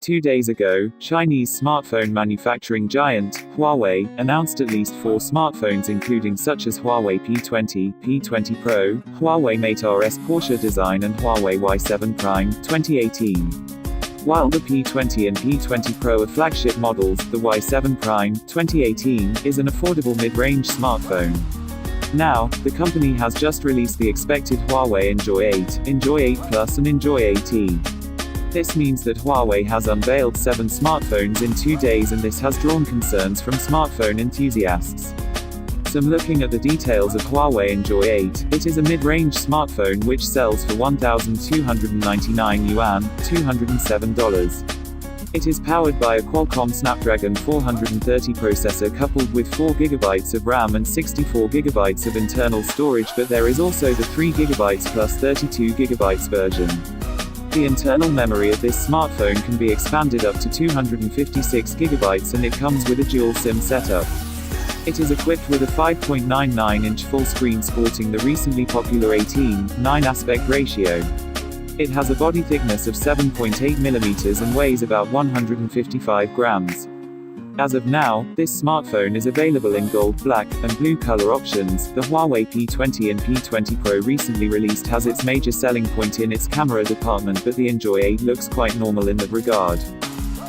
2 days ago, Chinese smartphone manufacturing giant, Huawei, announced at least 4 smartphones including such as Huawei P20, P20 Pro, Huawei Mate RS Porsche design and Huawei Y7 Prime, 2018. While the P20 and P20 Pro are flagship models, the Y7 Prime, 2018, is an affordable mid-range smartphone. Now, the company has just released the expected Huawei Enjoy 8, Enjoy 8 Plus and Enjoy 8e. This means that Huawei has unveiled 7 smartphones in 2 days, and this has drawn concerns from smartphone enthusiasts. Some looking at the details of Huawei Enjoy 8, it is a mid-range smartphone which sells for 1,299 yuan, $207. It is powered by a Qualcomm Snapdragon 430 processor coupled with 4GB of RAM and 64GB of internal storage, but there is also the 3GB plus 32GB version. The internal memory of this smartphone can be expanded up to 256GB and it comes with a dual SIM setup. It is equipped with a 5.99-inch full screen sporting the recently popular 18:9 aspect ratio. It has a body thickness of 7.8mm and weighs about 155 grams. As of now, this smartphone is available in gold, black, and blue color options. The Huawei P20 and P20 Pro recently released has its major selling point in its camera department, but the Enjoy 8 looks quite normal in that regard.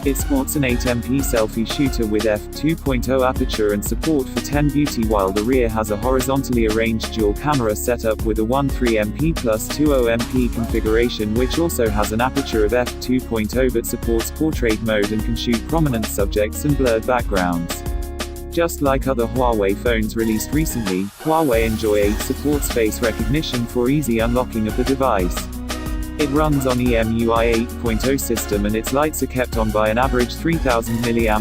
It sports an 8MP selfie shooter with f2.0 aperture and support for 10 beauty, while the rear has a horizontally arranged dual camera setup with a 13MP plus 20MP configuration, which also has an aperture of f2.0 but supports portrait mode and can shoot prominent subjects and blurred backgrounds. Just like other Huawei phones released recently, Huawei Enjoy 8 supports face recognition for easy unlocking of the device. It runs on EMUI 8.0 system and its lights are kept on by an average 3000 mAh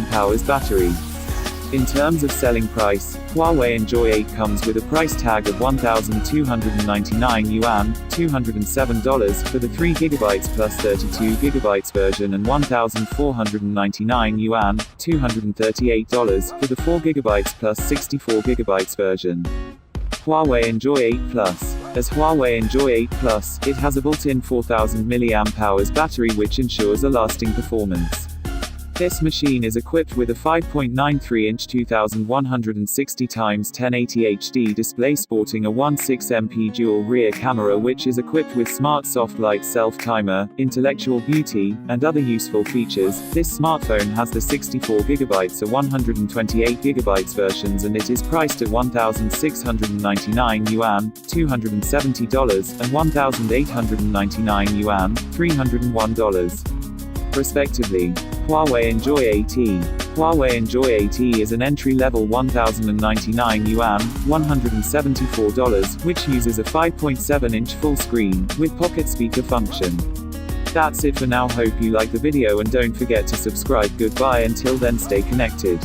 battery. In terms of selling price, Huawei Enjoy 8 comes with a price tag of 1,299 yuan, $207 for the 3GB plus 32GB version and 1,499 yuan, $238 for the 4GB plus 64GB version. Huawei Enjoy 8 Plus. As Huawei Enjoy 8 Plus, it has a built-in 4000 mAh battery which ensures a lasting performance. This machine is equipped with a 5.93-inch 2160x1080 HD display sporting a 16MP dual rear camera which is equipped with smart soft light self-timer, intellectual beauty, and other useful features. This smartphone has the 64GB or 128GB versions and it is priced at 1,699 yuan, $270, and 1,899 yuan, $301. Respectively. Huawei Enjoy 8e. Huawei Enjoy 8e is an entry-level 1,099 yuan, $174, which uses a 5.7-inch full screen, with pocket speaker function. That's it for now. Hope you like the video and don't forget to subscribe. Goodbye until then, stay connected.